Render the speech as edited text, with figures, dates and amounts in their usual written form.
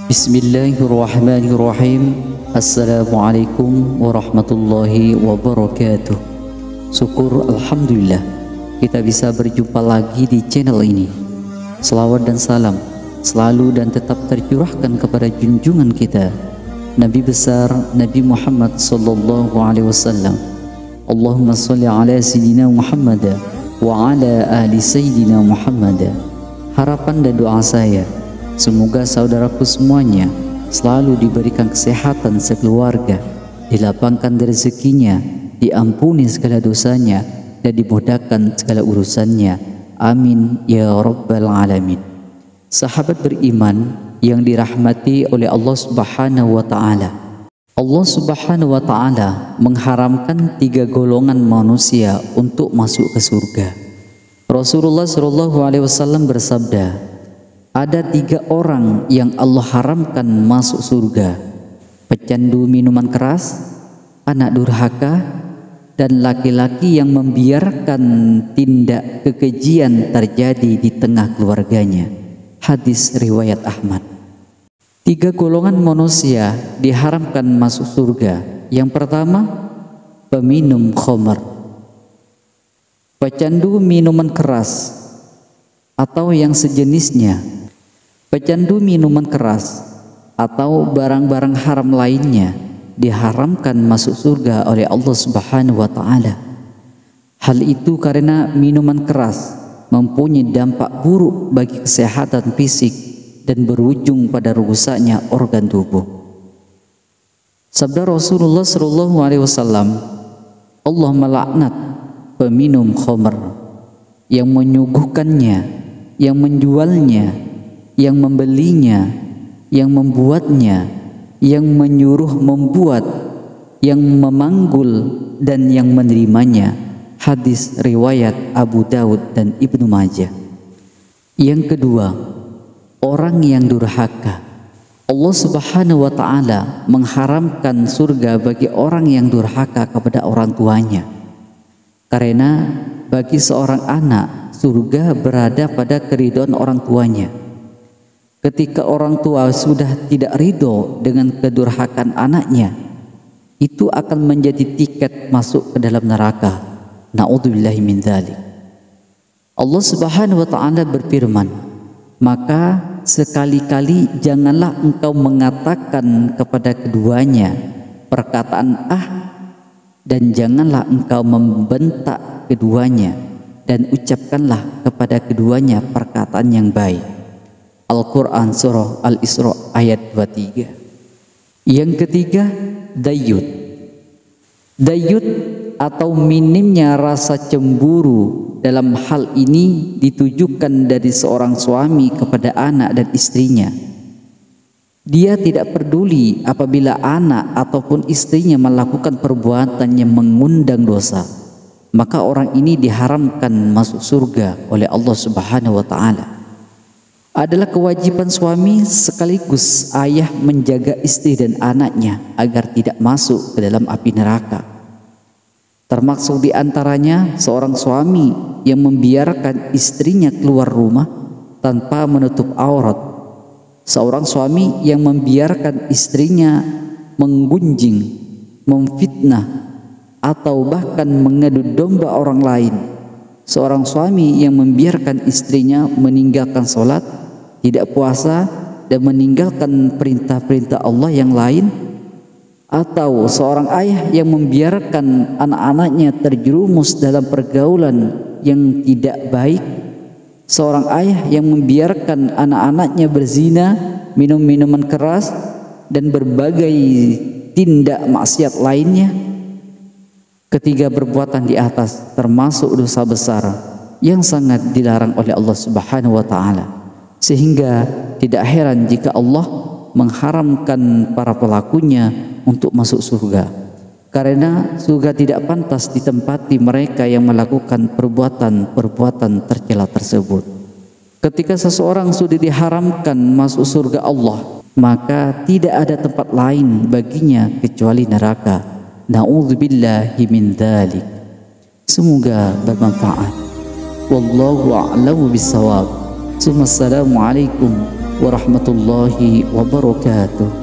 Bismillahirrahmanirrahim. Assalamualaikum warahmatullahi wabarakatuh. Syukur alhamdulillah kita bisa berjumpa lagi di channel ini. Selawat dan salam selalu dan tetap tercurahkan kepada junjungan kita Nabi besar Nabi Muhammad sallallahu alaihi wasallam. Allahumma sholli ala sayyidina Muhammad wa ala ali sayyidina Muhammad. Harapan dan doa saya, semoga saudaraku semuanya selalu diberikan kesehatan sekeluarga, dilapangkan rezekinya, diampuni segala dosanya, dan dimudahkan segala urusannya. Amin ya rabbal alamin. Sahabat beriman yang dirahmati oleh Allah Subhanahu wa ta'ala, Allah Subhanahu wa ta'ala mengharamkan 3 golongan manusia untuk masuk ke surga. Rasulullah SAW bersabda, ada 3 orang yang Allah haramkan masuk surga: pecandu minuman keras, anak durhaka, dan laki-laki yang membiarkan tindak kekejian terjadi di tengah keluarganya. Hadis riwayat Ahmad. 3 golongan manusia diharamkan masuk surga. Yang pertama, peminum khamar, pecandu minuman keras atau yang sejenisnya, pecandu minuman keras atau barang-barang haram lainnya diharamkan masuk surga oleh Allah Subhanahu wa ta'ala. Hal itu karena minuman keras mempunyai dampak buruk bagi kesehatan fisik dan berujung pada rusaknya organ tubuh. Sabda Rasulullah SAW, Allah melaknat peminum khamr yang menyuguhkannya, yang menjualnya, yang membelinya, yang membuatnya, yang menyuruh membuat, yang memanggul, dan yang menerimanya. Hadis riwayat Abu Daud dan Ibnu Majah. Yang kedua, orang yang durhaka. Allah Subhanahu wa ta'ala mengharamkan surga bagi orang yang durhaka kepada orang tuanya. Karena bagi seorang anak, surga berada pada keridhaan orang tuanya. Ketika orang tua sudah tidak ridho dengan kedurhakaan anaknya, itu akan menjadi tiket masuk ke dalam neraka. Na'udzubillahi min dzalik. Allah Subhanahu wa ta'ala berfirman, maka sekali-kali janganlah engkau mengatakan kepada keduanya perkataan dan janganlah engkau membentak keduanya, dan ucapkanlah kepada keduanya perkataan yang baik. Al-Quran Surah Al-Isra ayat 23. Yang ketiga, dayyut. Dayyut atau minimnya rasa cemburu dalam hal ini ditujukan dari seorang suami kepada anak dan istrinya. Dia tidak peduli apabila anak ataupun istrinya melakukan perbuatan yang mengundang dosa, maka orang ini diharamkan masuk surga oleh Allah Subhanahu wa ta'ala. Adalah kewajiban suami sekaligus ayah menjaga istri dan anaknya agar tidak masuk ke dalam api neraka. Termasuk diantaranya seorang suami yang membiarkan istrinya keluar rumah tanpa menutup aurat. Seorang suami yang membiarkan istrinya menggunjing, memfitnah, atau bahkan mengadu domba orang lain. Seorang suami yang membiarkan istrinya meninggalkan sholat, tidak puasa, dan meninggalkan perintah-perintah Allah yang lain. Atau seorang ayah yang membiarkan anak-anaknya terjerumus dalam pergaulan yang tidak baik. Seorang ayah yang membiarkan anak-anaknya berzina, minum minuman keras, dan berbagai tindak maksiat lainnya. Ketiga perbuatan di atas termasuk dosa besar yang sangat dilarang oleh Allah Subhanahu wa ta'ala. Sehingga tidak heran jika Allah mengharamkan para pelakunya untuk masuk surga. karena surga tidak pantas ditempati mereka yang melakukan perbuatan-perbuatan tercela tersebut. Ketika seseorang sudah diharamkan masuk surga Allah, maka tidak ada tempat lain baginya kecuali neraka. Na'udzubillahi min dzalik. Semoga bermanfaat. Wallahu a'lamu bissawab. Assalamualaikum warahmatullahi wabarakatuh.